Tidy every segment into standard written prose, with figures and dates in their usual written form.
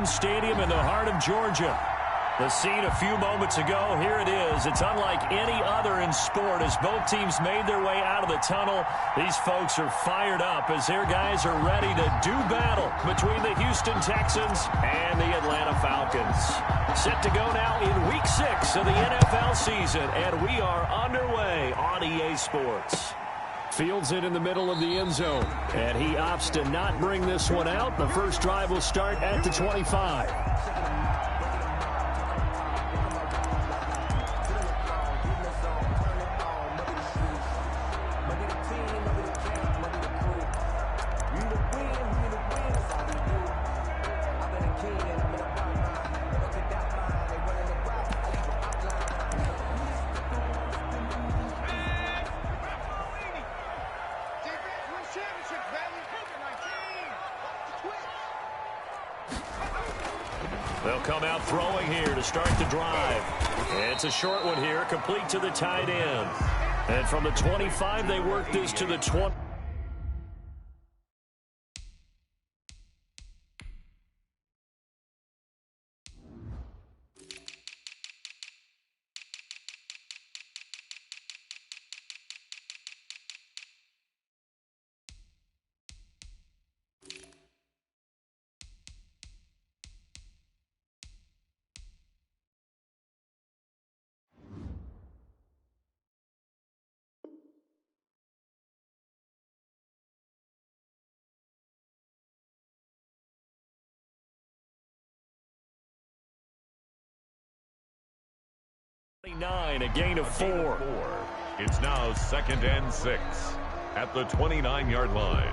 Citizens Stadium in the heart of Georgia. The scene a few moments ago, here it is. It's unlike any other in sport as both teams made their way out of the tunnel. These folks are fired up as their guys are ready to do battle between the Houston Texans and the Atlanta Falcons. Set to go now in Week 6 of the NFL season, and we are underway on EA Sports. Fields it in the middle of the end zone, and he opts to not bring this one out. The first drive will start at the 25. They'll come out throwing here to start the drive. It's a short one here, complete to the tight end. And from the 25, they work this to the 20. A gain of 4. It's now 2nd and 6 at the 29-yard line.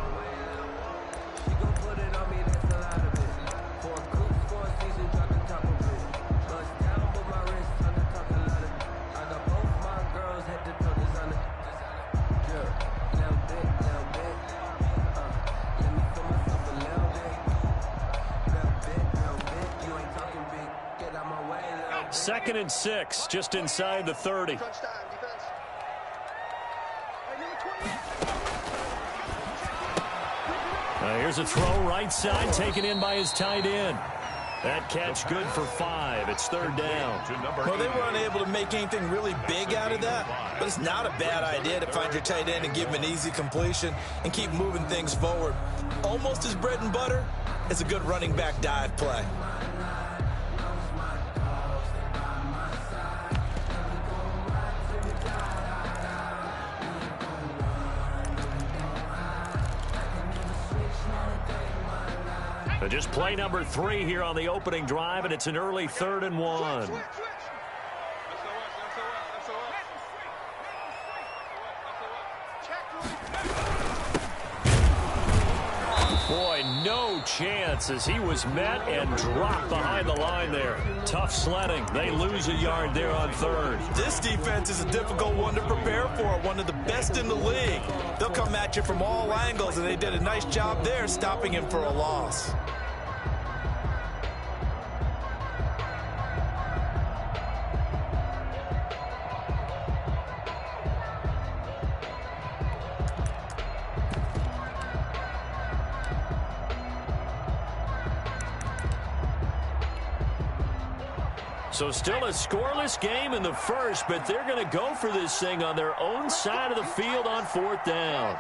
Second and 6, just inside the 30. Here's a throw right side, taken in by his tight end. That catch good for 5. It's 3rd down. Well, they were unable to make anything really big out of that, but it's not a bad idea to find your tight end and give him an easy completion and keep moving things forward. Almost his bread and butter. It's a good running back dive play. Just play number 3 here on the opening drive, and it's an early 3rd and 1. Boy, no chance as he was met and dropped behind the line there. Tough sledding. They lose a yard there on 3rd. This defense is a difficult one to prepare for, one of the best in the league. They'll come at you from all angles, and they did a nice job there stopping him for a loss. So still a scoreless game in the first, but they're going to go for this thing on their own side of the field on 4th down.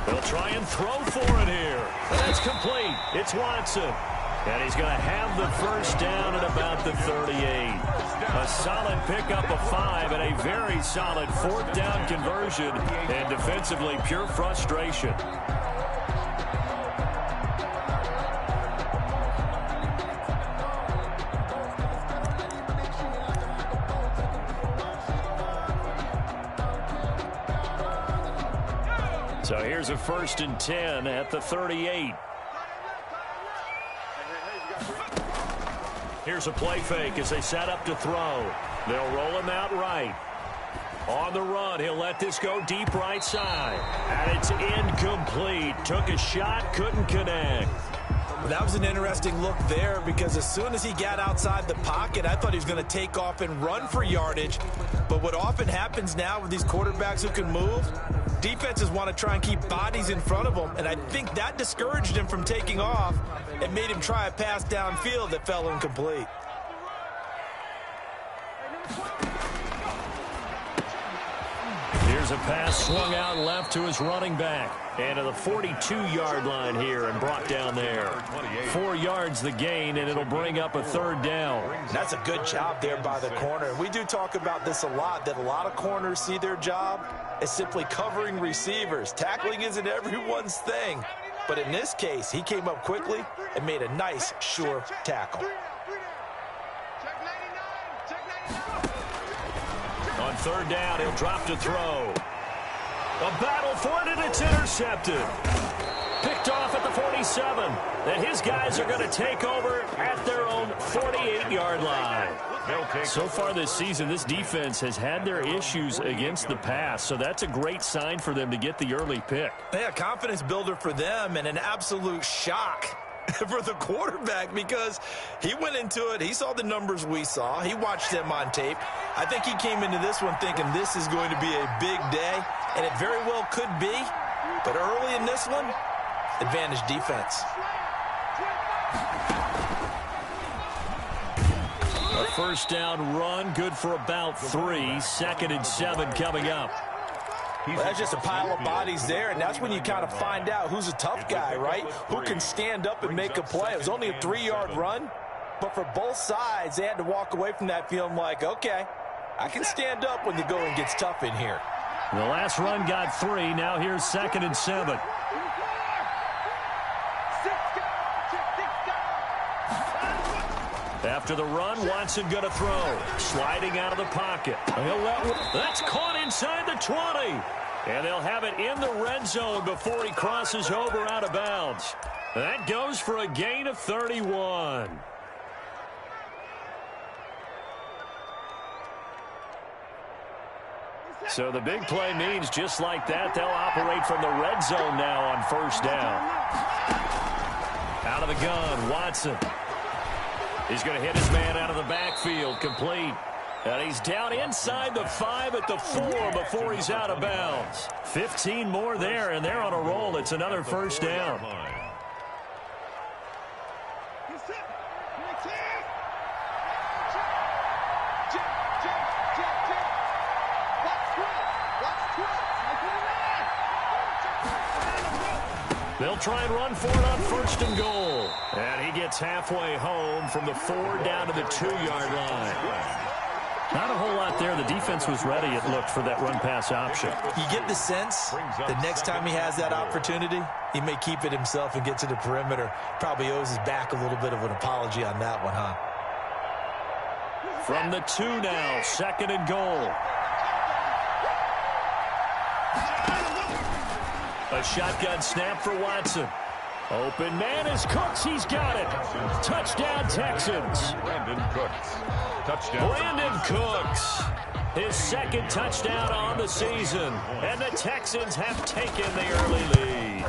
They'll try and throw for it here. That's complete. It's Watson. And he's going to have the first down at about the 38. A solid pickup of 5 and a very solid 4th down conversion. And defensively, pure frustration. So here's a 1st and 10 at the 38. Here's a play fake as they set up to throw. They'll roll him out right. On the run, he'll let this go deep right side. And it's incomplete. Took a shot, couldn't connect. That was an interesting look there because as soon as he got outside the pocket, I thought he was going to take off and run for yardage. But what often happens now with these quarterbacks who can move, defenses want to try and keep bodies in front of them, and I think that discouraged him from taking off. and made him try a pass downfield that fell incomplete. Here's a pass swung out left to his running back. And to the 42-yard line here and brought down there. 4 yards the gain, and it'll bring up a third down. That's a good job there by the corner. We do talk about this a lot, that a lot of corners see their job as simply covering receivers. Tackling isn't everyone's thing. But in this case, he came up quickly and made a nice, sure tackle. On third down, he'll drop to throw. A battle for it, and it's intercepted. Picked off at the 47. And his guys are going to take over at their own 48-yard line. So far this season, this defense has had their issues against the pass, so that's a great sign for them to get the early pick. Yeah, confidence builder for them and an absolute shock for the quarterback because he went into it. He saw the numbers we saw. He watched them on tape. I think he came into this one thinking this is going to be a big day, and it very well could be. But early in this one, advantage defense. A first down run, good for about 3. 2nd and 7 coming up. Well, that's just a pile of bodies there, and that's when you kind of find out who's a tough guy, right? Who can stand up and make a play. It was only a 3-yard run, but for both sides, they had to walk away from that feeling like, okay, I can stand up when the going gets tough in here. The last run got 3. Now here's 2nd and 7. After the run, Watson going to throw. Sliding out of the pocket. That's caught inside the 20. And they'll have it in the red zone before he crosses over out of bounds. That goes for a gain of 31. So the big play means just like that, they'll operate from the red zone now on first down. Out of the gun, Watson. He's going to hit his man out of the backfield, complete. And he's down inside the 5 at the 4 before he's out of bounds. 15 more there, and they're on a roll. It's another first down. They'll try and run for it on 1st and goal. And he gets halfway home from the 4 down to the 2-yard line. Not a whole lot there. The defense was ready, it looked, for that run-pass option. You get the sense that next time he has that opportunity, he may keep it himself and get to the perimeter. Probably owes his back a little bit of an apology on that one, huh? From the 2 now, 2nd and goal. A shotgun snap for Watson. Open man is Cooks. He's got it. Touchdown, Texans. Brandon Cooks. Touchdown. Brandon Cooks. His 2nd touchdown on the season. And the Texans have taken the early lead.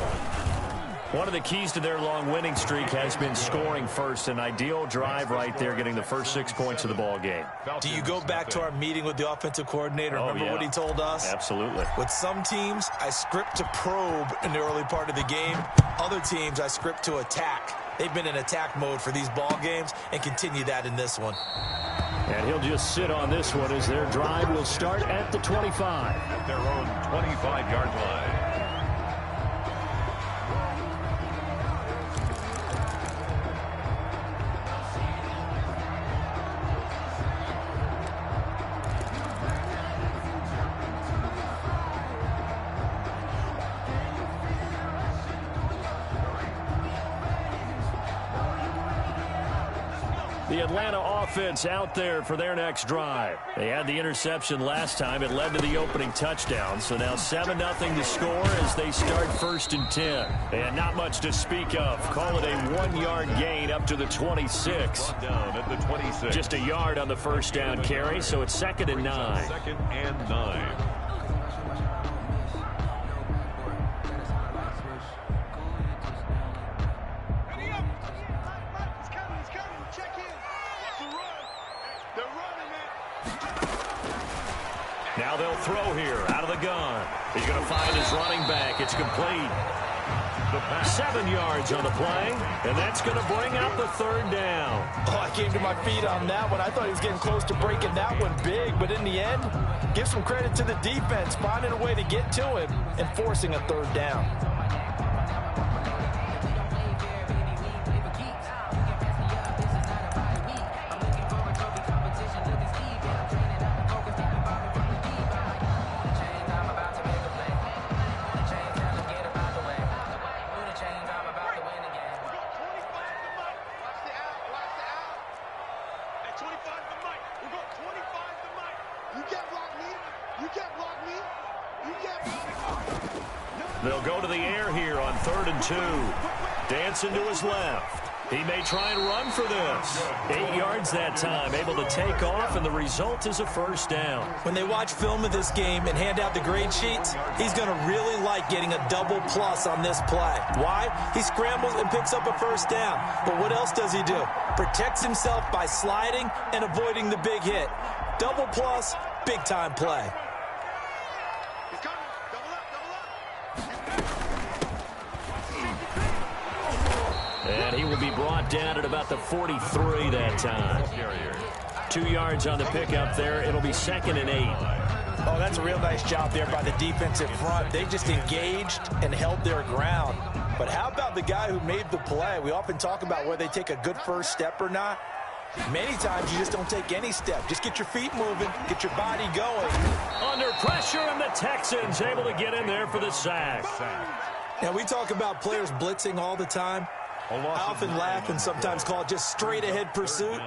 One of the keys to their long winning streak has been scoring first. An ideal drive right there, getting the first 6 points of the ball game. Do you go back to our meeting with the offensive coordinator? Remember what he told us? Absolutely. With some teams, I script to probe in the early part of the game. Other teams, I script to attack. They've been in attack mode for these ball games and continue that in this one. And he'll just sit on this one as their drive will start at the 25. At their own 25-yard line. The Atlanta offense out there for their next drive. They had the interception last time. It led to the opening touchdown. So now 7-0 to score as they start 1st and 10. And not much to speak of. Call it a 1-yard gain up to the 26. Down at the 26. Just a yard on the first down carry, so it's 2nd and 9. 2nd and 9. Now they'll throw here out of the gun. He's going to find his running back. It's complete. the pass. 7 yards on the play, and that's going to bring up the third down. Oh, I came to my feet on that one. I thought he was getting close to breaking that one big, but in the end, give some credit to the defense, finding a way to get to him and forcing a third down. They'll go to the air here on 3rd and 2. Dancing to his left. He may try and run for this. 8 yards that time, able to take off, and the result is a first down. When they watch film of this game and hand out the grade sheets, he's going to really like getting a double plus on this play. Why? He scrambles and picks up a first down. But what else does he do? Protects himself by sliding and avoiding the big hit. Double plus, big-time play. And he will be brought down at about the 43 that time. 2 yards on the pickup there. It'll be 2nd and 8. Oh, that's a real nice job there by the defensive front. They just engaged and held their ground. But how about the guy who made the play? We often talk about whether they take a good first step or not. Many times you just don't take any step. Just get your feet moving, get your body going. Under pressure, and the Texans able to get in there for the sack. Now, we talk about players blitzing all the time. I often laugh and sometimes call it just straight-ahead pursuit.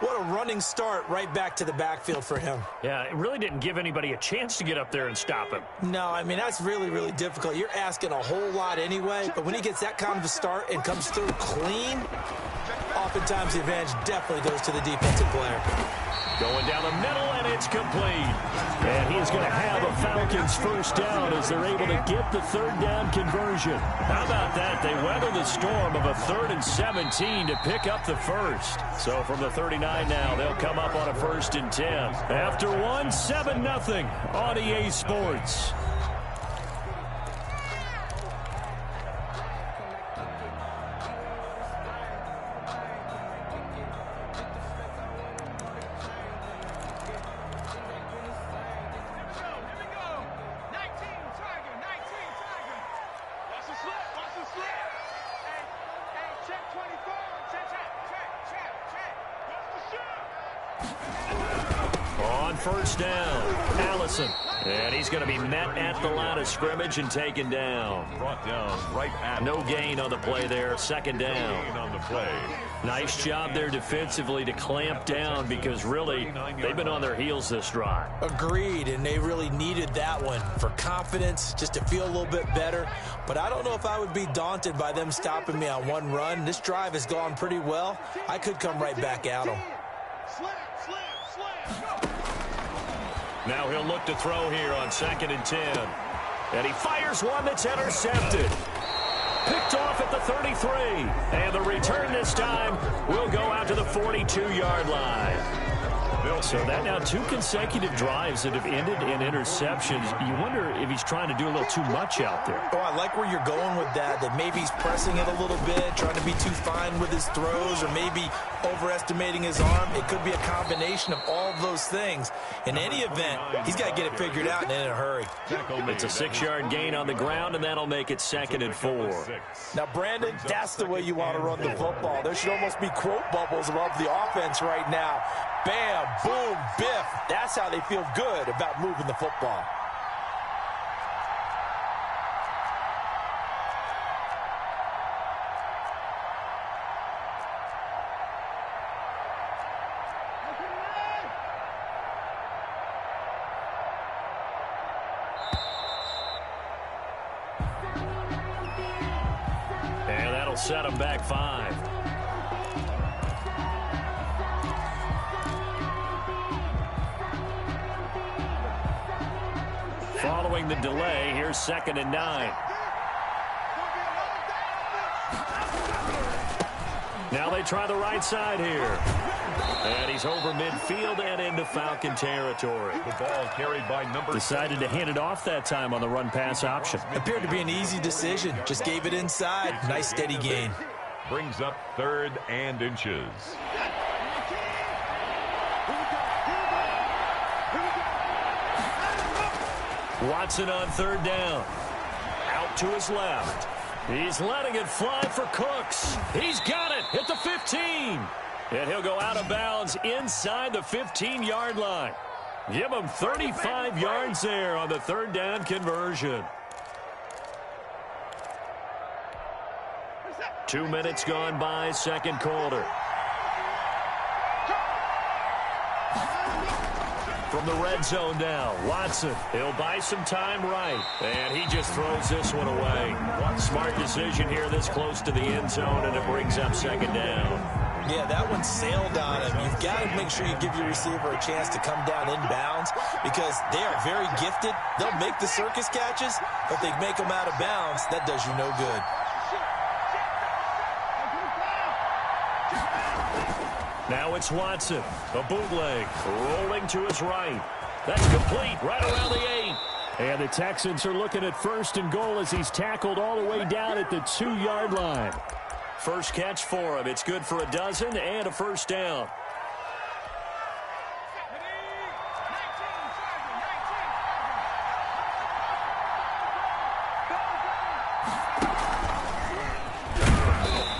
What a running start right back to the backfield for him. Yeah, it really didn't give anybody a chance to get up there and stop him. No, I mean, that's really, really difficult. You're asking a whole lot anyway, but when he gets that kind of a start and comes through clean, oftentimes the advantage definitely goes to the defensive player. Going down the middle, and it's complete. And he's going to have a Falcons first down as they're able to get the third down conversion. How about that? They weather the storm of a 3rd and 17 to pick up the first. So from the 39 now, they'll come up on a 1st and 10. After one, 7-0 on EA Sports. On first down, Allison. And he's going to be met at the line of scrimmage and taken down. Brought down right at no gain on the play there. 2nd down. gain on the play. Nice job there defensively to clamp down because really they've been on their heels this drive. Agreed, and they really needed that one for confidence, just to feel a little bit better. But I don't know if I would be daunted by them stopping me on one run. This drive has gone pretty well. I could come right back at them. Now he'll look to throw here on 2nd and 10. And he fires one that's intercepted. Picked off at the 33. And the return this time will go out to the 42-yard line. So that now 2 consecutive drives that have ended in interceptions. You wonder if he's trying to do a little too much out there. Oh, I like where you're going with that maybe he's pressing it a little bit, trying to be too fine with his throws, or maybe overestimating his arm. It could be a combination of all of those things. In any event, he's got to get it figured out and in a hurry. It's a 6-yard gain on the ground, and that'll make it 2nd and 4. Now, Brandon, that's the way you want to run the football. There should almost be quote bubbles above the offense right now. Bam, boom, biff. That's how they feel good about moving the football. And that'll set them back 5. Following the delay, here's 2nd and 9. Now they try the right side here. And he's over midfield and into Falcon territory. The ball carried by number Decided to hand it off that time on the run-pass option. Appeared to be an easy decision. Just gave it inside. Nice steady gain. Brings up 3rd and inches. Watson on 3rd down. Out to his left. He's letting it fly for Cooks. He's got it at the 15. And he'll go out of bounds inside the 15-yard line. Give him 35 yards there on the 3rd down conversion. 2 minutes gone by, second quarter. From the red zone now, Watson. He'll buy some time right. And he just throws this one away. Smart decision here this close to the end zone, and it brings up 2nd down. Yeah, that one sailed on him. You've got to make sure you give your receiver a chance to come down inbounds because they are very gifted. They'll make the circus catches, but if they make them out of bounds, that does you no good. Now it's Watson, a bootleg, rolling to his right. That's complete, right around the 8. And the Texans are looking at 1st and goal as he's tackled all the way down at the 2-yard line. First catch for him. It's good for a dozen and a 1st down.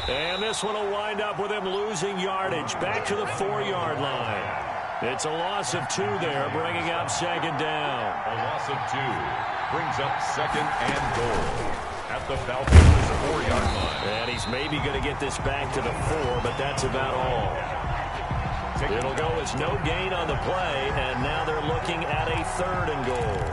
And this one will wind up with him losing yardage back to the 4-yard line. It's a loss of 2 there, bringing up 2nd down. A loss of 2 brings up 2nd and goal at the Falcons' 4-yard line. And he's maybe going to get this back to the 4, but that's about all. It'll go as no gain on the play, and now they're looking at a 3rd and goal.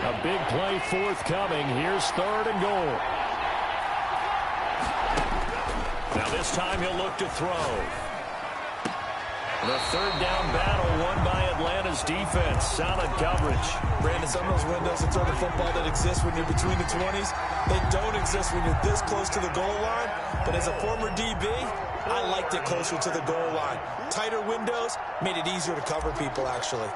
A big play forthcoming. Here's 3rd and goal. Now this time he'll look to throw. The 3rd down battle won by Atlanta's defense. Solid coverage. Brandon, some of those windows to throw the football that exist when you're between the 20s, they don't exist when you're this close to the goal line. But as a former DB, I liked it closer to the goal line. Tighter windows made it easier to cover people, actually.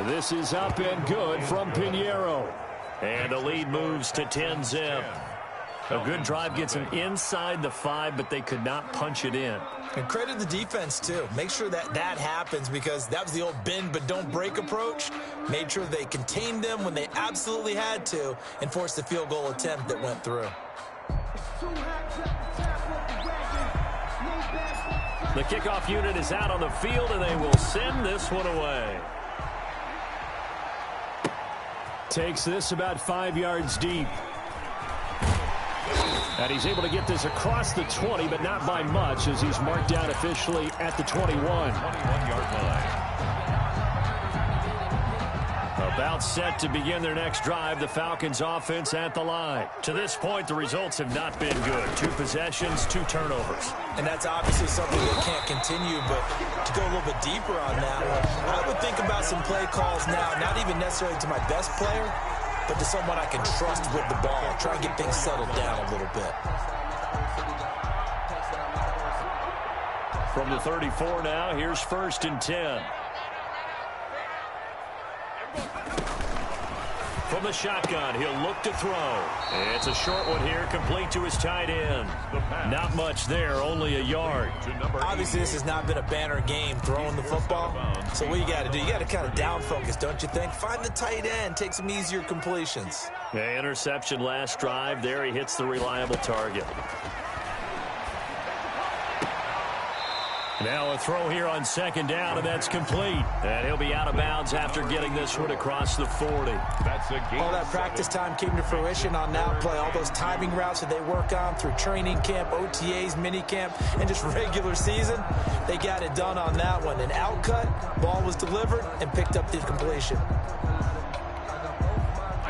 This is up and good from Pinheiro. And the lead moves to 10-zip. A good drive gets them inside the 5, but they could not punch it in. And credit the defense, too. Make sure that that happens because that was the old bend but don't break approach. Made sure they contained them when they absolutely had to and forced the field goal attempt that went through. The kickoff unit is out on the field, and they will send this one away. Takes this about 5 yards deep. And he's able to get this across the 20, but not by much as he's marked down officially at the 21. 21-yard line. About set to begin their next drive, the Falcons offense at the line. To this point, the results have not been good. 2 possessions, 2 turnovers. And that's obviously something that can't continue, but to go a little bit deeper on that one, I would think about some play calls now, not even necessarily to my best player, but to someone I can trust with the ball. Try and get things settled down a little bit. From the 34 now, here's 1st and 10. From the shotgun, he'll look to throw. It's a short one here, complete to his tight end. Not much there, only a yard. Obviously, this has not been a banner game throwing the football. So what you got to do, you got to kind of down focus, don't you think? Find the tight end, take some easier completions. Yeah, interception last drive. There he hits the reliable target. Now a throw here on 2nd down, and that's complete. And he'll be out of bounds after getting this one across the 40. That's a game. All that practice time came to fruition on that play. All those timing routes that they work on through training camp, OTAs, mini camp, and just regular season, they got it done on that one. An outcut, ball was delivered, and picked up the completion.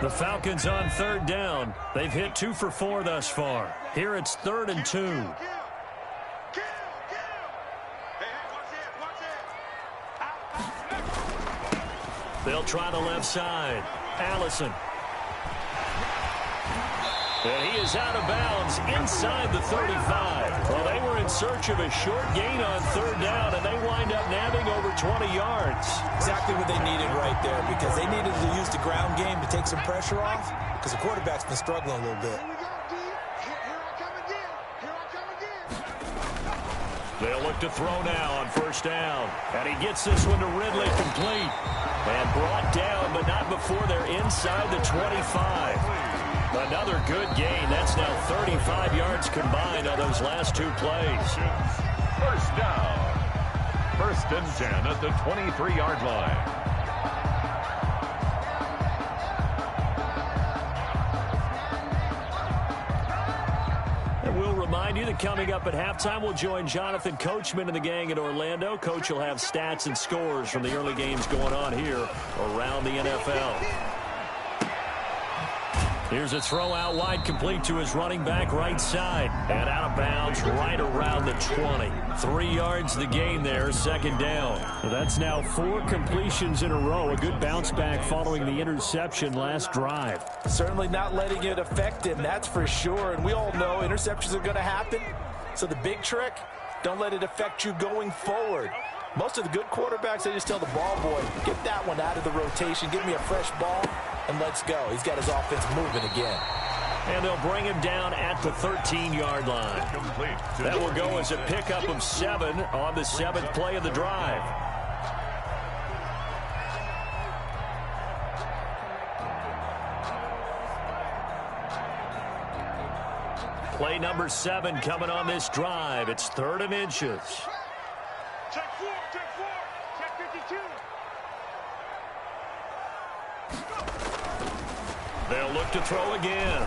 The Falcons on 3rd down. They've hit 2 for 4 thus far. Here it's 3rd and 2. They'll try the left side. Allison. And he is out of bounds inside the 35. Well, they were in search of a short gain on third down, and they wind up nabbing over 20 yards. Exactly what they needed right there, because they needed to use the ground game to take some pressure off, because the quarterback's been struggling a little bit. They'll look to throw now on first down. And he gets this one to Ridley complete. And brought down, but not before they're inside the 25. Another good gain. That's now 35 yards combined on those last two plays. First down. 1st and 10 at the 23-yard line. We'll remind you that coming up at halftime, we'll join Jonathan Coachman and the gang in Orlando. Coach will have stats and scores from the early games going on here around the NFL. Here's a throw out wide, complete to his running back right side. And out of bounds right around the 20. 3 yards the gain there, 2nd down. Well, that's now 4 completions in a row. A good bounce back following the interception last drive. Certainly not letting it affect him, that's for sure. And we all know interceptions are going to happen. So the big trick, don't let it affect you going forward. Most of the good quarterbacks, they just tell the ball boy, get that one out of the rotation, give me a fresh ball, and let's go. He's got his offense moving again. And they'll bring him down at the 13-yard line. That will go as a pickup of 7 on the 7th play of the drive. Play number 7 coming on this drive. It's 3rd and inches. Check 4, check 52. They'll look to throw again.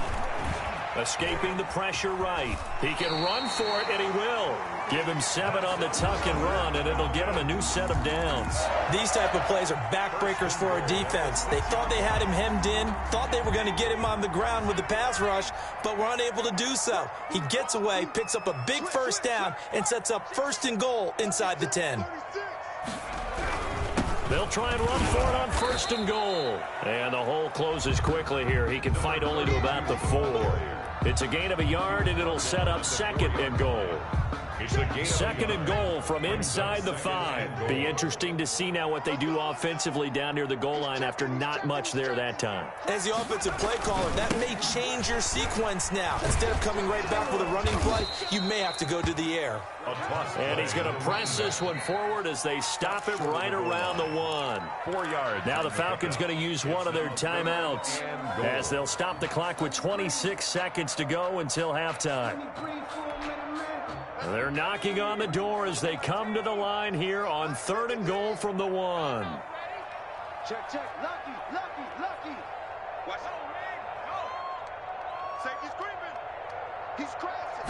Escaping the pressure right. He can run for it, and he will. Give him 7 on the tuck and run, and it'll get him a new set of downs. These type of plays are backbreakers for our defense. They thought they had him hemmed in, thought they were going to get him on the ground with the pass rush, but were unable to do so. He gets away, picks up a big first down, and sets up 1st and goal inside the 10. They'll try and run for it on 1st and goal. And the hole closes quickly here. He can fight only to about the 4. It's a gain of a yard, and it'll set up 2nd and goal. 2nd and goal from inside the 5. Be interesting to see now what they do offensively down near the goal line after not much there that time. As the offensive play caller, that may change your sequence now. Instead of coming right back with a running play, you may have to go to the air. And he's going to press this one forward as they stop it right around the 1. 4 yards. Now the Falcons going to use one of their timeouts as they'll stop the clock with 26 seconds to go until halftime. They're knocking on the door as they come to the line here on 3rd and goal from the 1. Check, check. Lucky. Watch out, man. Go. Safety's creeping. He's crashing.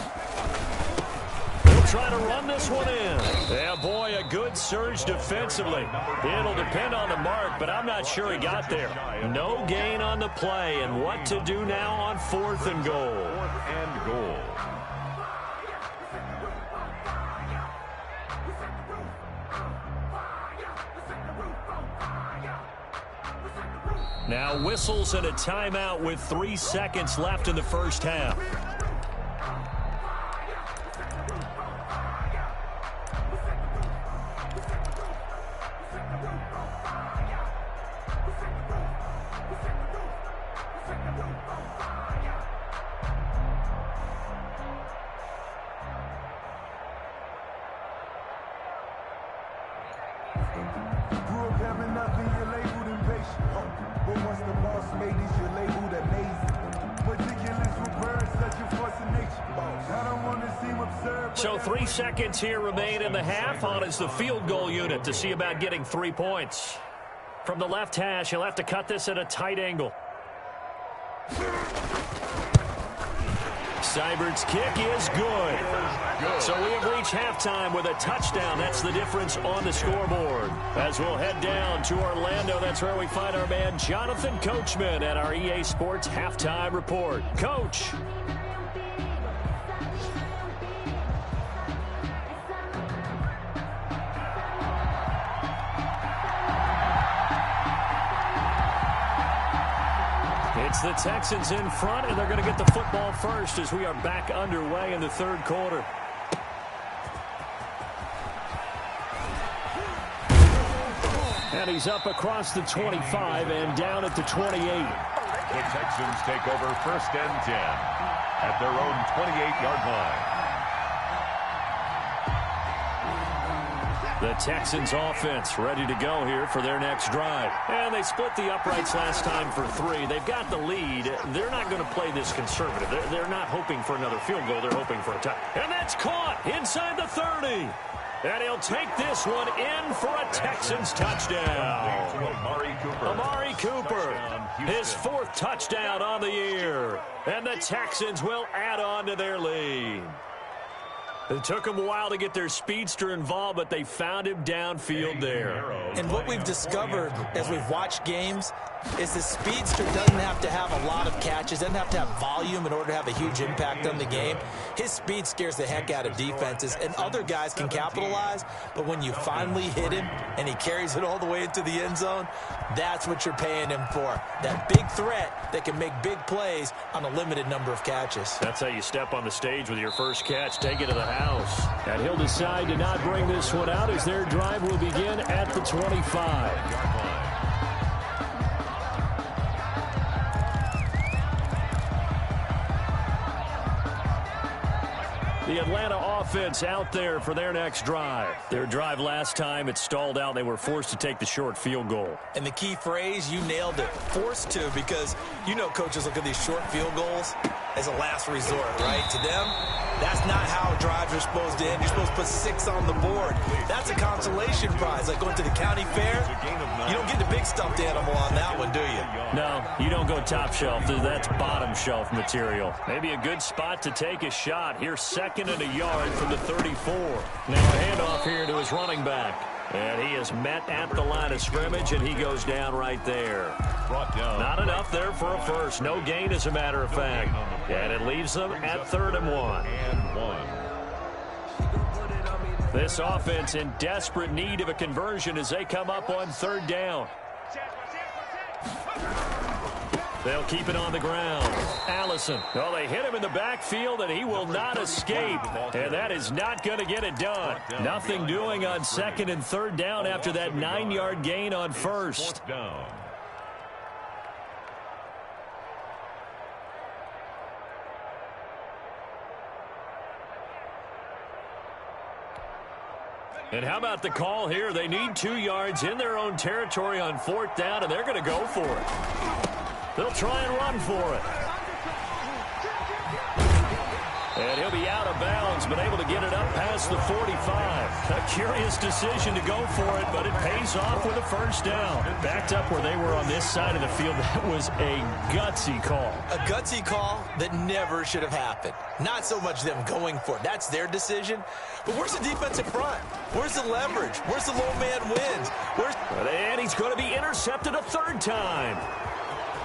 They'll try to run this one in. Yeah, boy, a good surge defensively. It'll depend on the mark, but I'm not sure he got there. No gain on the play, and what to do now on 4th and goal. 4th and goal. Now whistles and a timeout with 3 seconds left in the first half. So 3 seconds here remain in the half. On is the field goal unit to see about getting 3 points. From the left hash, he'll have to cut this at a tight angle. Seibert's kick is good. So we have reached halftime with a touchdown. That's the difference on the scoreboard. As we'll head down to Orlando, that's where we find our man Jonathan Coachman at our EA Sports Halftime Report. Coach. It's the Texans in front, and they're going to get the football first as we are back underway in the third quarter. And he's up across the 25 and down at the 28. The Texans take over 1st and 10 at their own 28-yard line. The Texans offense ready to go here for their next drive. And they split the uprights last time for 3. They've got the lead. They're not going to play this conservative. They're not hoping for another field goal. They're hoping for a touchdown. And that's caught inside the 30. And he'll take this one in for a Texans touchdown. Amari Cooper, his 4th touchdown on the year. And the Texans will add on to their lead. It took them a while to get their speedster involved, but they found him downfield there. And what we've discovered as we've watched games is the speedster doesn't have to have a lot of catches, doesn't have to have volume in order to have a huge impact on the game. His speed scares the heck out of defenses, and other guys can capitalize, but when you finally hit him and he carries it all the way into the end zone, that's what you're paying him for. That big threat that can make big plays on a limited number of catches. That's how you step on the stage with your first catch. Take it to the house. And he'll decide to not bring this one out as their drive will begin at the 25. The Atlanta offense out there for their next drive. Their drive last time, it stalled out. They were forced to take the short field goal. And the key phrase, you nailed it, forced to, because you know coaches look at these short field goals as a last resort, right? To them, that's not how drives are supposed to end. You're supposed to put 6 on the board. That's a consolation prize, like going to the county fair. You don't get the big stuffed animal on that one, do you? No, you don't go top shelf. That's bottom shelf material. Maybe a good spot to take a shot. Here's 2nd and a yard from the 34. Now a handoff here to his running back. And he is met at the line of scrimmage, and he goes down right there. Not enough there for a first. No gain, as a matter of fact. And it leaves them at 3rd and 1. This offense in desperate need of a conversion as they come up on 3rd down. They'll keep it on the ground. Allison. Well, they hit him in the backfield, and he will not escape. And that is not going to get it done. Nothing doing on 2nd and 3rd down after that 9-yard gain on 1st. And how about the call here? They need 2 yards in their own territory on 4th down, and they're going to go for it. They'll try and run for it. And he'll be out of bounds, but able to get it up past the 45. A curious decision to go for it, but it pays off with a 1st down. Backed up where they were on this side of the field. That was a gutsy call. A gutsy call that never should have happened. Not so much them going for it. That's their decision. But where's the defensive front? Where's the leverage? Where's the low man wins? And he's going to be intercepted a 3rd time.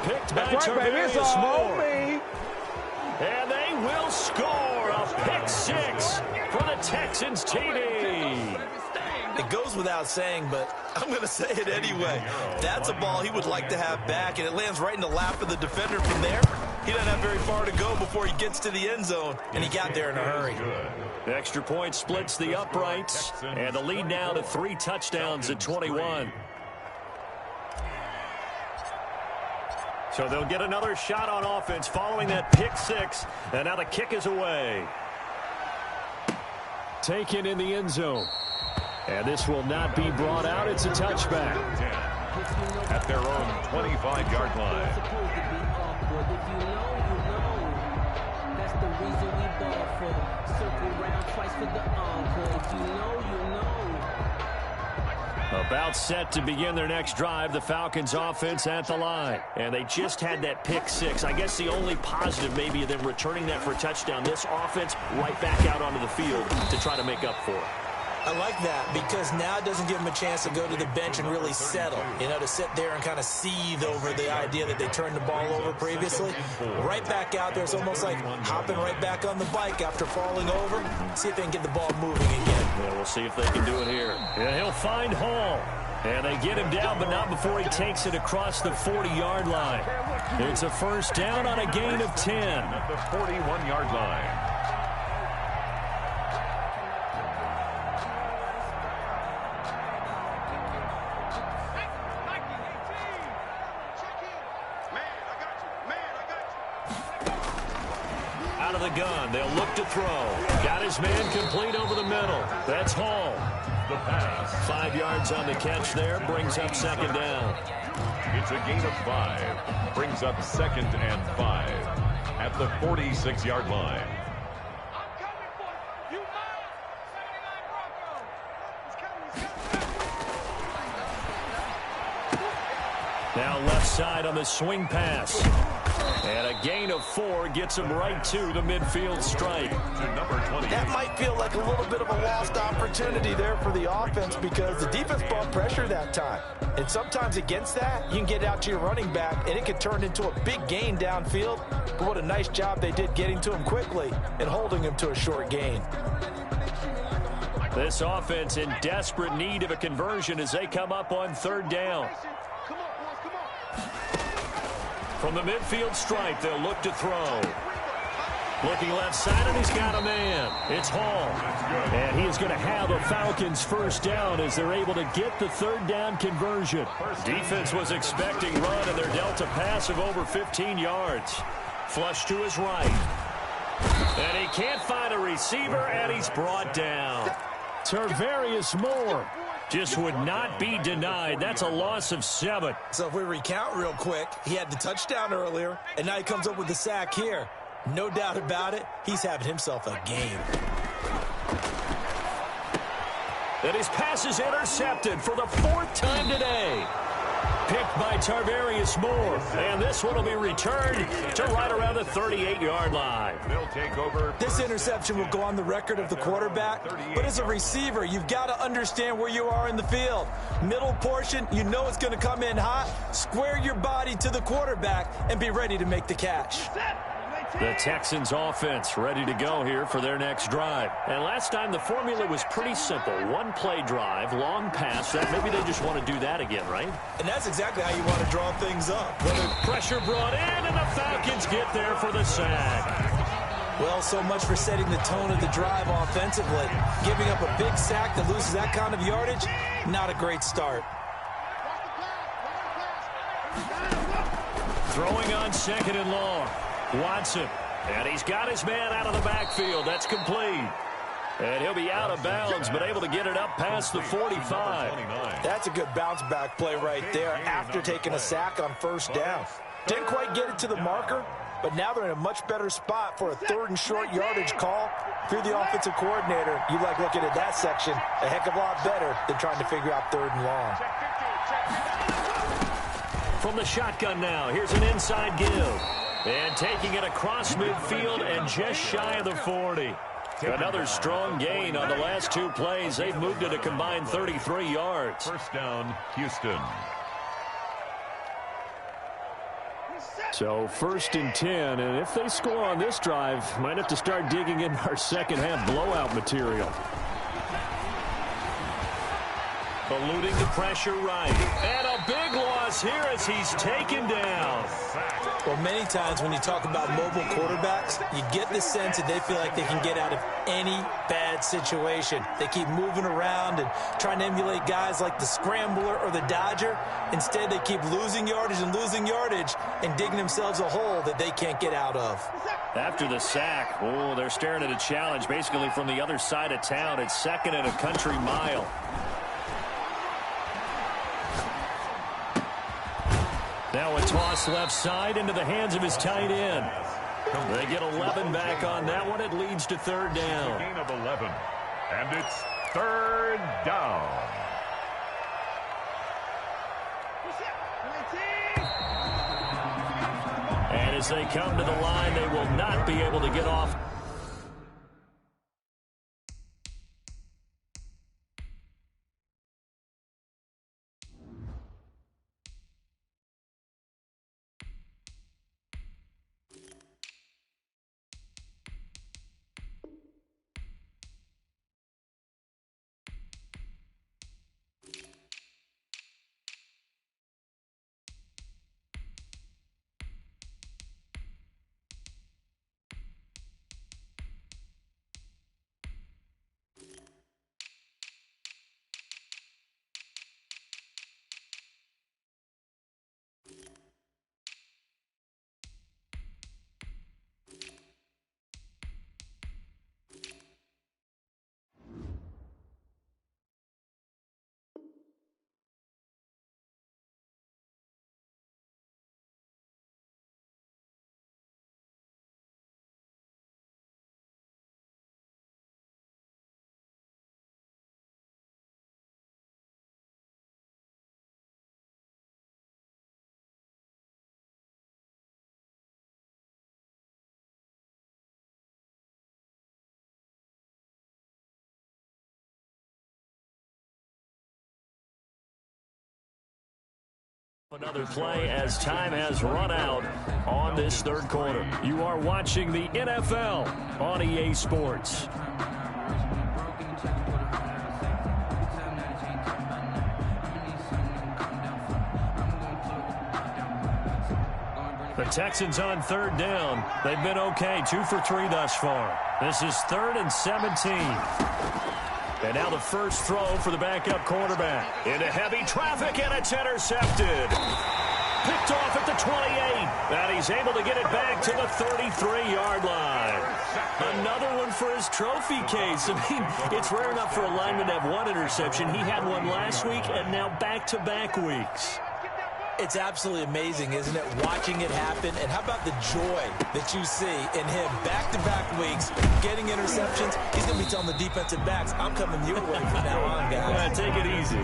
Picked by Tarvarius Moore. And they will score a pick 6 for the Texans TD. It goes without saying, but I'm going to say it anyway. That's a ball he would like to have back, and it lands right in the lap of the defender from there. He doesn't have very far to go before he gets to the end zone, and he got there in a hurry. The extra point splits the uprights, and the lead now to 3 touchdowns at 21. So they'll get another shot on offense following that pick 6. And now the kick is away. Taken in the end zone. And this will not be brought out. It's a touchback. At their own 25-yard line. That's the reason we ball for. Circle round twice for the encore. If you know, you know. About set to begin their next drive, the Falcons offense at the line. And they just had that pick 6. I guess the only positive maybe of them returning that for a touchdown. This offense right back out onto the field to try to make up for it. I like that because now it doesn't give them a chance to go to the bench and really settle. You know, to sit there and kind of seethe over the idea that they turned the ball over previously. Right back out there. It's almost like hopping right back on the bike after falling over. See if they can get the ball moving again. Yeah, we'll see if they can do it here. And he'll find Hall. And they get him down, but not before he takes it across the 40-yard line. It's a first down on a gain of 10. At the 41-yard line. Out of the gun, they'll look to throw. Got his man complete over the middle. That's Hall. The pass. 5 yards on the catch there, brings up second down. It's a gain of 5. Brings up 2nd and 5 at the 46-yard line. Now left side on the swing pass. And a gain of 4 gets him right to the midfield stripe. To number 20. That might feel like a little bit of a lost opportunity there for the offense because the defense brought pressure that time. And sometimes against that, you can get out to your running back, and it can turn into a big gain downfield. But what a nice job they did getting to him quickly and holding him to a short gain. This offense in desperate need of a conversion as they come up on 3rd down. From the midfield stripe, they'll look to throw. Looking left side, and he's got a man. It's Hall. And he is going to have a Falcons first down as they're able to get the 3rd down conversion. Defense was expecting run, and they're dealt a pass of over 15 yards. Flush to his right. And he can't find a receiver, and he's brought down. Tarvarius Moore just would not be denied. That's a loss of 7. So if we recount real quick, he had the touchdown earlier, and now he comes up with the sack here. No doubt about it, he's having himself a game. And his pass is intercepted for the 4th time today. Picked by Tarvarius Moore. And this one will be returned to right around the 38-yard line. They'll take over. This interception will go on the record of the quarterback, but as a receiver, you've got to understand where you are in the field. Middle portion, you know it's going to come in hot. Square your body to the quarterback and be ready to make the catch. The Texans offense ready to go here for their next drive. And last time the formula was pretty simple. 1-play drive, long pass. Maybe they just want to do that again, right? And that's exactly how you want to draw things up. Pressure brought in, and the Falcons get there for the sack. Well, so much for setting the tone of the drive offensively. Giving up a big sack that loses that kind of yardage, not a great start. Throwing on 2nd and long. Watson, and he's got his man out of the backfield. That's complete. And he'll be out of bounds, but able to get it up past the 45. That's a good bounce-back play right there after taking a sack on 1st down. Didn't quite get it to the marker, but now they're in a much better spot for a 3rd and short yardage call. If you're the offensive coordinator, you like looking at that section a heck of a lot better than trying to figure out 3rd and long. From the shotgun now, here's an inside give. And taking it across midfield and just shy of the 40. Another strong gain on the last 2 plays. They've moved it a combined 33 yards. First down, Houston. So 1st and 10, and if they score on this drive, might have to start digging in our second half blowout material. Eluding the pressure right. And a big loss here as he's taken down. Well, many times when you talk about mobile quarterbacks, you get the sense that they feel like they can get out of any bad situation. They keep moving around and trying to emulate guys like the Scrambler or the Dodger. Instead, they keep losing yardage and digging themselves a hole that they can't get out of. After the sack, they're staring at a challenge basically from the other side of town. It's 2nd and a country mile. Now a toss left side into the hands of his tight end. They get 11 back on that one. It leads to 3rd down. Gain of 11. And it's 3rd down. And as they come to the line, they will not be able to get off. Another play as time has run out on this third quarter. You are watching the NFL on EA Sports. The Texans on third down. They've been okay, 2 for 3 thus far. This is 3rd and 17. And now the first throw for the backup quarterback. Into heavy traffic, and it's intercepted. Picked off at the 28. And he's able to get it back to the 33-yard line. Another one for his trophy case. I mean, it's rare enough for a lineman to have one interception. He had one last week, and now back-to-back weeks. It's absolutely amazing, isn't it, watching it happen? And how about the joy that you see in him back-to-back weeks, getting interceptions? He's going to be telling the defensive backs, I'm coming your way from now on, guys. Take it easy.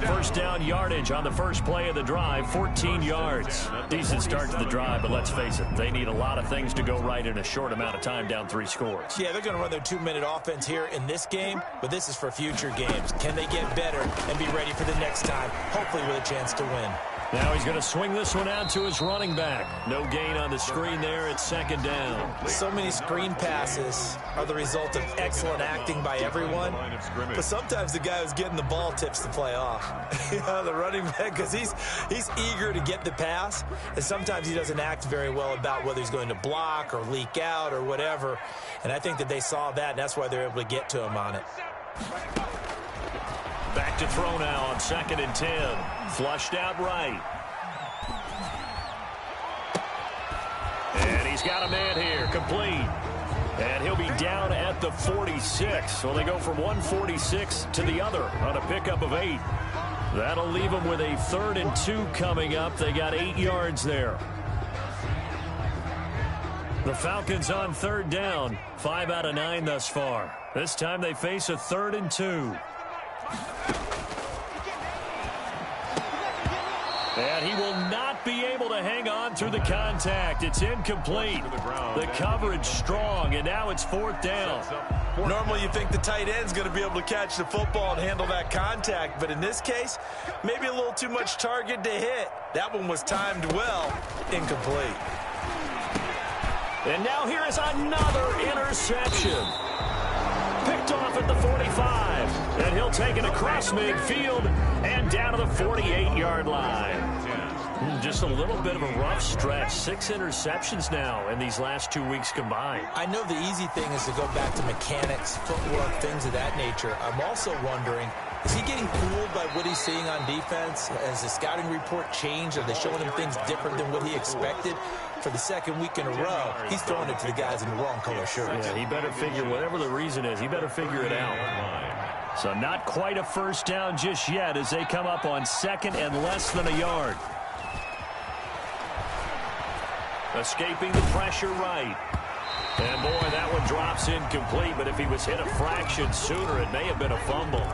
First down yardage on the first play of the drive, 14 yards. Decent start to the drive, but let's face it, they need a lot of things to go right in a short amount of time, down 3 scores. Yeah, they're going to run their 2-minute offense here in this game, but this is for future games. Can they get better and be ready for the next time, hopefully with a chance to win? Now he's going to swing this one out to his running back. No gain on the screen there. It's 2nd down. So many screen passes are the result of excellent acting by everyone. But sometimes the guy who's getting the ball tips the play off. The running back, because he's eager to get the pass. And sometimes he doesn't act very well about whether he's going to block or leak out or whatever. And I think that they saw that, and that's why they're able to get to him on it. Back to throw now on 2nd and 10. Flushed out right. And he's got a man here, complete. And he'll be down at the 46. So they go from 146 to the other on a pickup of 8. That'll leave them with a 3rd and 2 coming up. They got 8 yards there. The Falcons on 3rd down. 5 out of 9 thus far. This time they face a 3rd and 2. And he will not be able to hang on through the contact. It's incomplete. The coverage strong, and now it's 4th down. Normally you think the tight end's going to be able to catch the football and handle that contact, but in this case, maybe a little too much target to hit. That one was timed well. Incomplete. And now here is another interception. Picked off at the 45. And he'll take it across midfield and down to the 48-yard line. Just a little bit of a rough stretch. 6 interceptions now in these last 2 weeks combined. I know the easy thing is to go back to mechanics, footwork, things of that nature. I'm also wondering, is he getting fooled by what he's seeing on defense? Has the scouting report changed? Are they showing him things different than what he expected? For the 2nd week in a row, he's throwing it to the guys in the wrong color shirts. Yeah, he better figure, whatever the reason is, he better figure it out. So not quite a first down just yet as they come up on 2nd and less than a yard. Escaping the pressure right. And boy, that one drops incomplete, but if he was hit a fraction sooner, it may have been a fumble.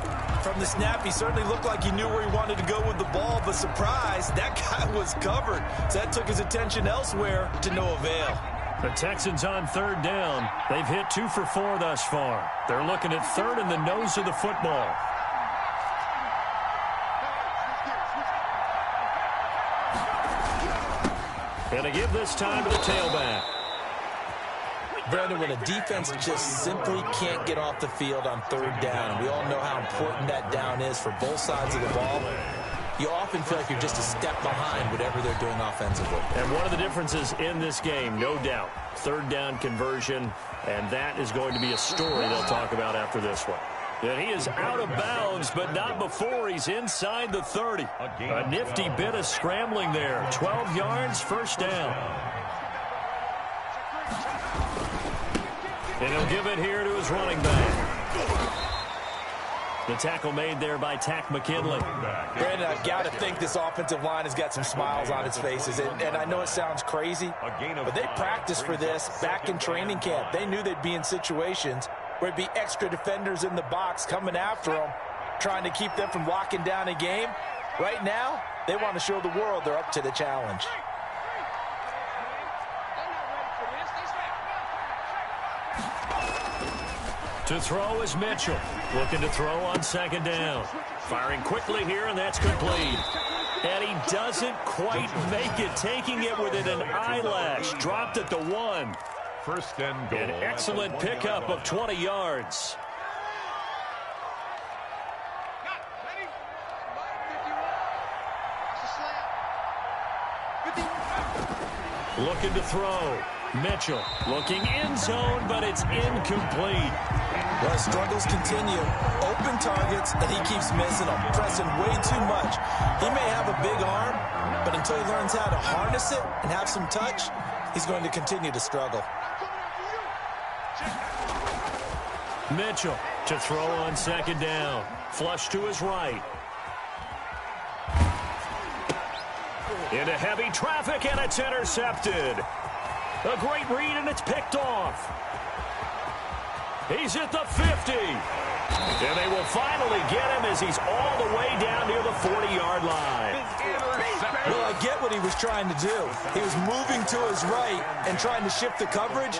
From the snap, he certainly looked like he knew where he wanted to go with the ball, but surprise, that guy was covered. So that took his attention elsewhere to no avail. The Texans on 3rd down. They've hit 2 for 4 thus far. They're looking at 3rd in the nose of the football. And they give this time to the tailback. Brandon, when a defense just simply can't get off the field on 3rd down, and we all know how important that down is for both sides of the ball, you often feel like you're just a step behind whatever they're doing offensively. And one of the differences in this game, no doubt, 3rd down conversion, and that is going to be a story they'll talk about after this one. And he is out of bounds, but not before he's inside the 30. A nifty bit of scrambling there. 12 yards, 1st down. And he'll give it here to his running back. The tackle made there by Tack McKinley. Brandon, I've got to think this offensive line has got some smiles on its faces. And I know it sounds crazy, but they practiced for this back in training camp. They knew they'd be in situations where it'd be extra defenders in the box coming after them, trying to keep them from locking down a game. Right now, they want to show the world they're up to the challenge. To throw is Mitchell. Looking to throw on second down. Firing quickly here, and that's complete. And he doesn't quite make it, taking it within an eyelash. Dropped at the 1. First and goal. An excellent pickup of 20 yards. Looking to throw. Mitchell looking end zone, but it's incomplete. Well, struggles continue. Open targets, and he keeps missing them, pressing way too much. He may have a big arm, but until he learns how to harness it and have some touch, he's going to continue to struggle. Mitchell to throw on second down. Flush to his right. Into heavy traffic, and it's intercepted. A great read, and it's picked off. He's at the 50. And they will finally get him as he's all the way down near the 40-yard line. Well, I get what he was trying to do. He was moving to his right and trying to shift the coverage,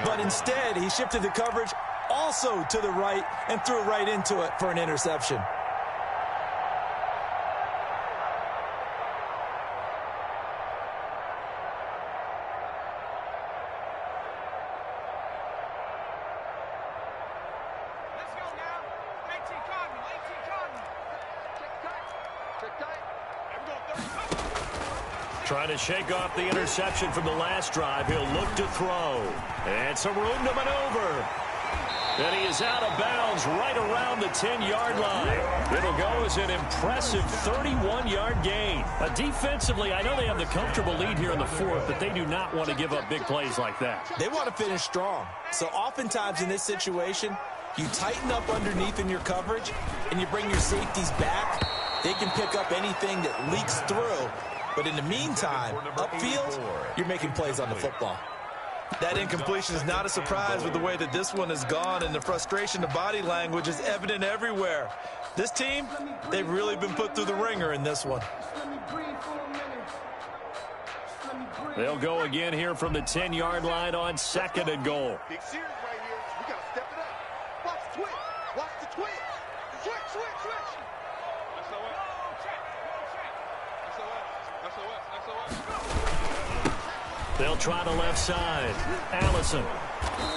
but instead he shifted the coverage also to the right and threw right into it for an interception. Trying to shake off the interception from the last drive. He'll look to throw. And some room to maneuver. And he is out of bounds right around the 10-yard line. It'll go as an impressive 31-yard gain. Defensively, I know they have the comfortable lead here in the fourth, but they do not want to give up big plays like that. They want to finish strong. So oftentimes in this situation, you tighten up underneath in your coverage, and you bring your safeties back. They can pick up anything that leaks through. But in the meantime, upfield, you're making plays on the football. That incompletion is not a surprise with the way that this one has gone, and the frustration of body language is evident everywhere. This team, they've really been put through the ringer in this one. They'll go again here from the 10-yard line on second and goal. Big series right here. We got to step it up. Watch the twitch. Watch the twitch. Switch, switch, switch. They'll try the left side. Allison.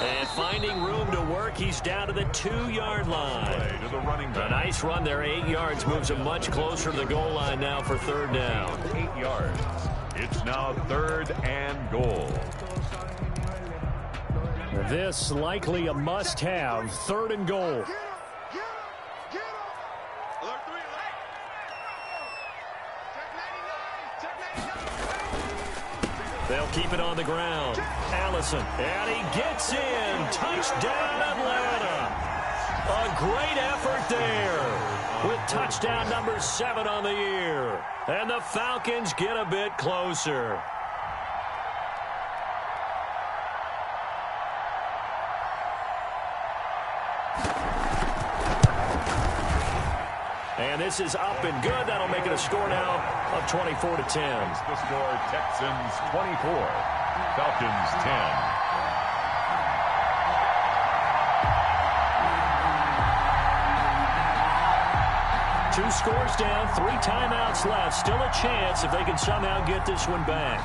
And finding room to work, he's down to the 2-yard line. To the running back. A nice run there, 8 yards. Moves him much closer to the goal line now for third down. 8 yards. It's now third and goal. This likely a must-have. Third and goal. They'll keep it on the ground. Allison, and he gets in. Touchdown, Atlanta. A great effort there with touchdown number 7 on the year. And the Falcons get a bit closer. And this is up and good. That'll make it a score now of 24-10. The score, Texans 24, Falcons 10. Two scores down, 3 timeouts left. Still a chance if they can somehow get this one back.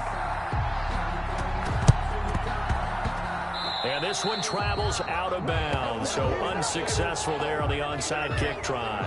And this one travels out of bounds, so unsuccessful there on the onside kick try.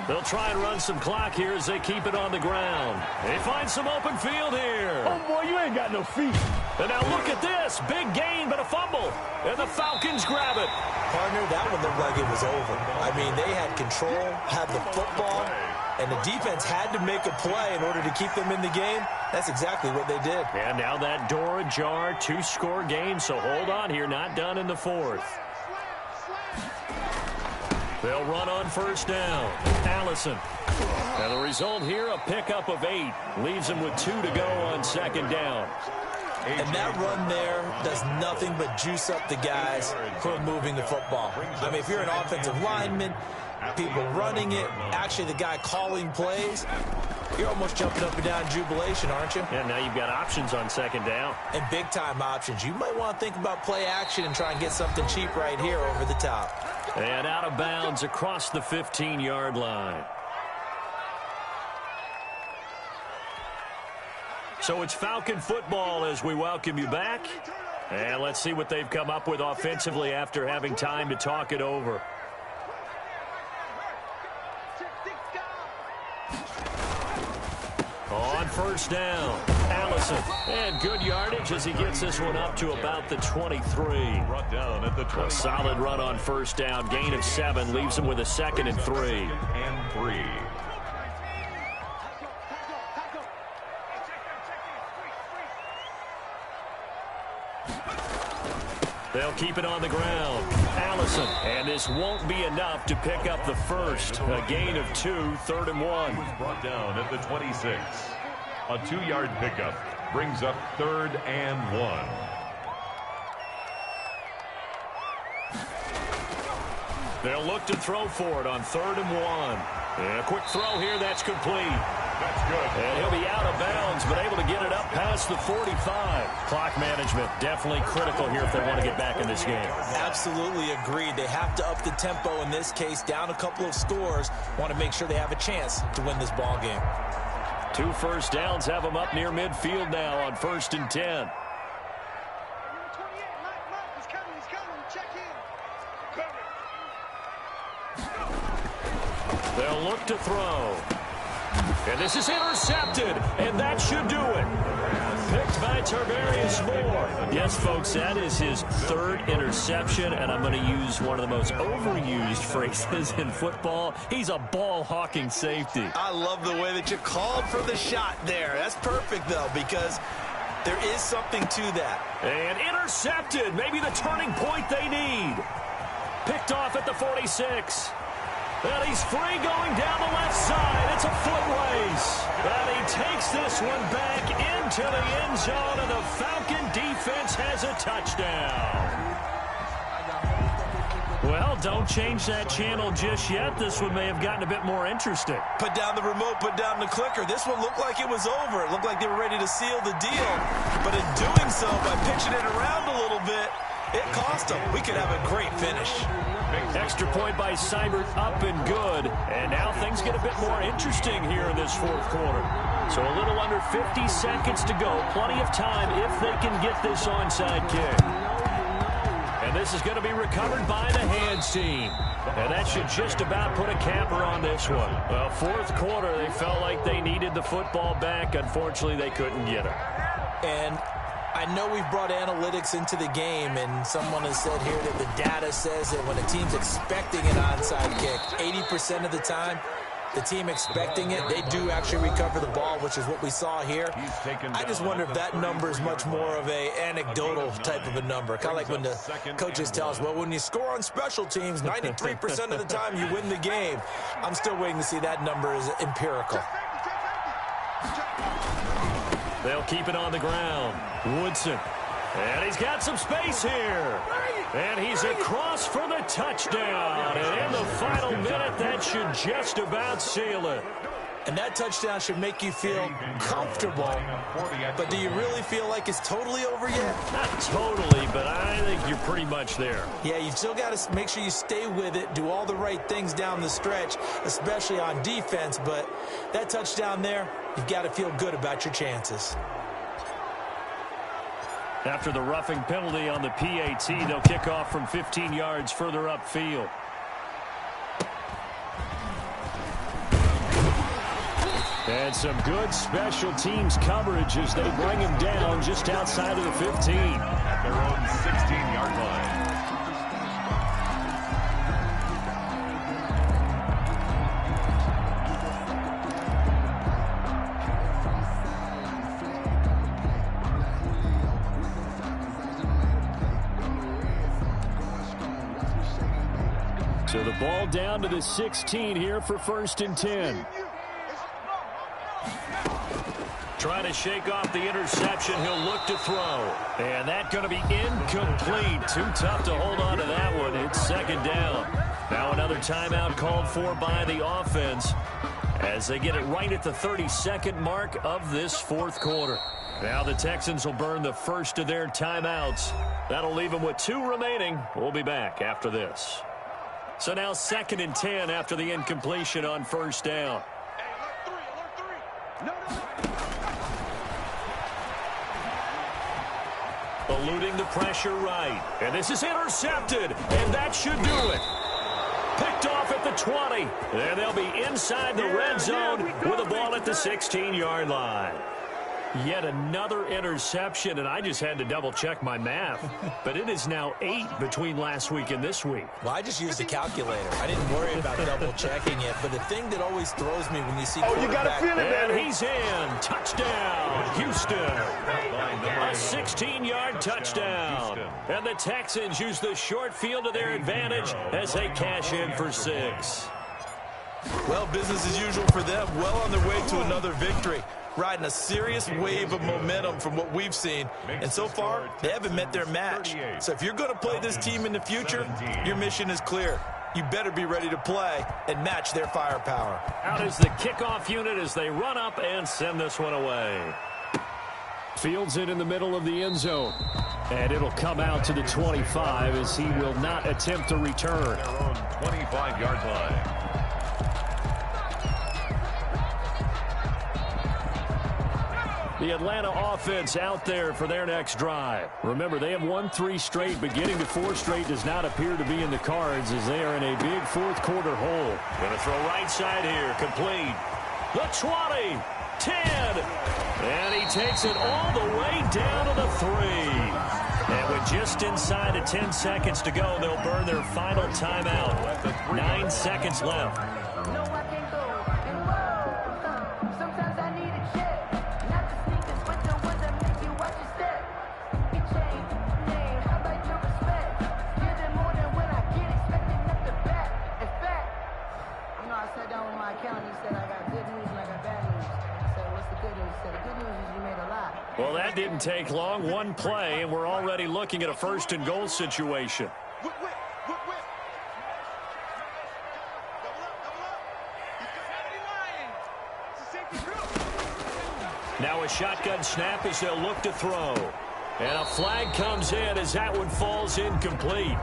They'll try and run some clock here as they keep it on the ground. They find some open field here. Oh, boy, you ain't got no feet. And now look at this. Big gain, but a fumble. And the Falcons grab it. Partner, that one looked like it was over. I mean, they had control, had the football, and the defense had to make a play in order to keep them in the game. That's exactly what they did. And now that door ajar, 2-score game, so hold on here. Not done in the fourth. They'll run on first down. Allison. And the result here, a pickup of 8. Leaves them with 2 to go on second down. And that run there does nothing but juice up the guys who are moving the football. I mean, if you're an offensive lineman, people running it, actually the guy calling plays, you're almost jumping up and down in jubilation, aren't you? Yeah, now you've got options on second down. And big-time options. You might want to think about play action and try and get something cheap right here over the top. And out of bounds across the 15-yard line. So it's Falcon football as we welcome you back. And let's see what they've come up with offensively after having time to talk it over. On first down, Allison. And good yardage as he gets this one up to about the 23. Brought down at the 20. A solid run on first down. Gain of 7 leaves him with a 2nd and 3. And 3. They'll keep it on the ground. Allison. And this won't be enough to pick up the first. A gain of 2, 3rd and 1. Brought down at the 26. A 2-yard pickup brings up 3rd and 1. They'll look to throw for it on 3rd and 1. And a quick throw here. That's complete. That's good. And he'll be out of bounds, but able to get it up past the 45. Clock management definitely critical here if they want to get back in this game. Absolutely agreed. They have to up the tempo in this case, down a couple of scores. Want to make sure they have a chance to win this ball game. 2 first downs have them up near midfield now on 1st and 10. They'll look to throw. And this is intercepted, and that should do it. Picked by Tarvarius Moore. Yes, folks, that is his 3rd interception, and I'm going to use one of the most overused phrases in football. He's a ball-hawking safety. I love the way that you called for the shot there. That's perfect, though, because there is something to that. And intercepted, maybe the turning point they need. Picked off at the 46. And he's free going down the left side. It's a foot race. And he takes this one back into the end zone, and the Falcon defense has a touchdown. Well, don't change that channel just yet. This one may have gotten a bit more interesting. Put down the remote, put down the clicker. This one looked like it was over. It looked like they were ready to seal the deal. But in doing so, by pitching it around a little bit, it cost them. We could have a great finish. Extra point by Seibert, up and good. And now things get a bit more interesting here in this 4th quarter. So a little under 50 seconds to go. Plenty of time if they can get this onside kick. And this is going to be recovered by the hands team. And that should just about put a capper on this one. Well, 4th quarter, they felt like they needed the football back. Unfortunately, they couldn't get it. And I know we've brought analytics into the game, and someone has said here that the data says that when a team's expecting an onside kick, 80% of the time, the team expecting it, they do actually recover the ball, which is what we saw here. I just wonder if that number is much more of a anecdotal type of a number. Kind of like when the coaches tell us, well, when you score on special teams, 93% of the time you win the game. I'm still waiting to see that number is empirical. They'll keep it on the ground. Woodson. And he's got some space here. And he's across for the touchdown. And in the final minute, that should just about seal it. And that touchdown should make you feel comfortable. But do you really feel like it's totally over yet? Not totally, but I think you're pretty much there. Yeah, you've still got to make sure you stay with it, do all the right things down the stretch, especially on defense. But that touchdown there, you've got to feel good about your chances. After the roughing penalty on the PAT, they'll kick off from 15 yards further upfield. And some good special teams coverage as they bring him down just outside of the 15. At their own 16-yard line. So the ball down to the 16 here for 1st and 10. Trying to shake off the interception. He'll look to throw. And that's going to be incomplete. Too tough to hold on to that one. It's second down. Now another timeout called for by the offense as they get it right at the 32nd mark of this fourth quarter. Now the Texans will burn the first of their timeouts. That'll leave them with 2 remaining. We'll be back after this. So now 2nd and 10 after the incompletion on first down. Eluding the pressure right. And this is intercepted. And that should do it. Picked off at the 20. And they'll be inside the red zone with a ball at the 16-yard line. Yet another interception, and I just had to double-check my math. But it is now 8 between last week and this week. Well, I just used a calculator. I didn't worry about double-checking it. But the thing that always throws me when you see quarterback... you got to feel it, and baby. he's in. Touchdown, Houston. A 16-yard touchdown. And the Texans use the short field to their advantage as they cash in for 6. Well, business as usual for them. Well on their way to another victory. Riding a serious wave of momentum from what we've seen. And so far, they haven't met their match. So if you're going to play this team in the future, your mission is clear. You better be ready to play and match their firepower. Out is the kickoff unit as they run up and send this one away. Fields it in the middle of the end zone. And it'll come out to the 25 as he will not attempt to return. Their own 25-yard line. The Atlanta offense out there for their next drive. Remember, they have won 3 straight, but getting to 4 straight does not appear to be in the cards as they are in a big fourth quarter hole. Going to throw right side here, complete. The 20, 10, and he takes it all the way down to the 3. And with just inside of 10 seconds to go, they'll burn their final timeout. 9 seconds left. Well, that didn't take long. One play, and we're already looking at a 1st and goal situation. Now a shotgun snap as they'll look to throw. And a flag comes in as that one falls incomplete.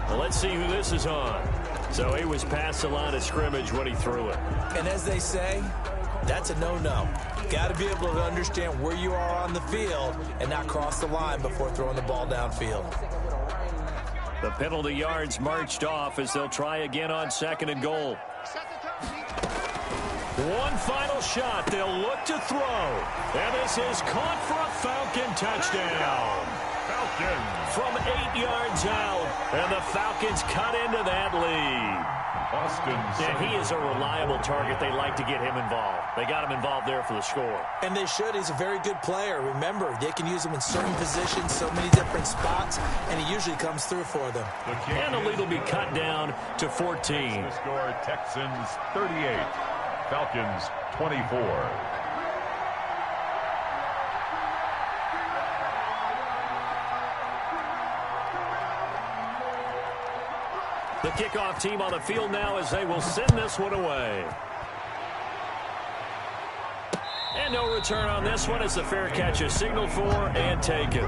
Well, let's see who this is on. So he was past the line of scrimmage when he threw it. And as they say, that's a no-no. Got to be able to understand where you are on the field and not cross the line before throwing the ball downfield. The penalty yards marched off as they'll try again on 2nd and goal. One final shot. They'll look to throw. And this is caught for a Falcon touchdown. Falcons. From 8 yards out. And the Falcons cut into that lead. And he is a reliable target. They like to get him involved. They got him involved there for the score. And they should. He's a very good player. Remember, they can use him in certain positions, so many different spots, and he usually comes through for them. And the lead will be cut down to 14. The score, Texans 38, Falcons 24. The kickoff team on the field now as they will send this one away. And no return on this one as the fair catch is signaled for and taken.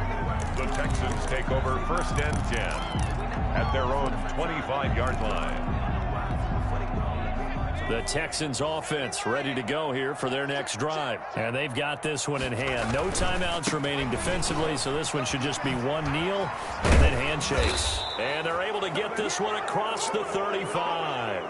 The Texans take over 1st and 10 at their own 25-yard line. The Texans offense ready to go here for their next drive. And they've got this one in hand. No timeouts remaining defensively, so this one should just be one kneel and then handshakes. And they're able to get this one across the 35.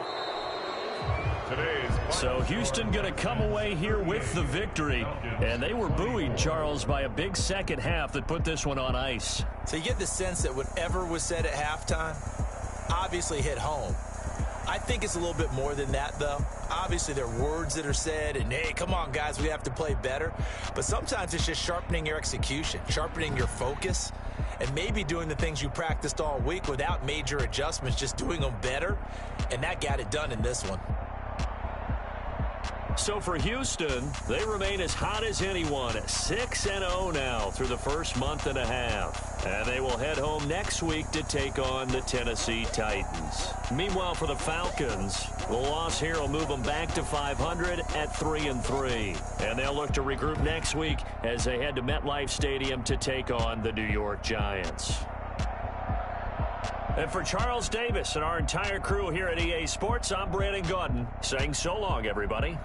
So Houston going to come away here with the victory. And they were buoyed, Charles, by a big second half that put this one on ice. So you get the sense that whatever was said at halftime obviously hit home. I think it's a little bit more than that, though. Obviously, there are words that are said, and, hey, come on, guys, we have to play better. But sometimes it's just sharpening your execution, sharpening your focus, and maybe doing the things you practiced all week without major adjustments, just doing them better. And that got it done in this one. So for Houston, they remain as hot as anyone, 6-0 now through the first month and a half. And they will head home next week to take on the Tennessee Titans. Meanwhile, for the Falcons, the loss here will move them back to 500 at 3-3. And they'll look to regroup next week as they head to MetLife Stadium to take on the New York Giants. And for Charles Davis and our entire crew here at EA Sports, I'm Brandon Gaudin saying so long, everybody.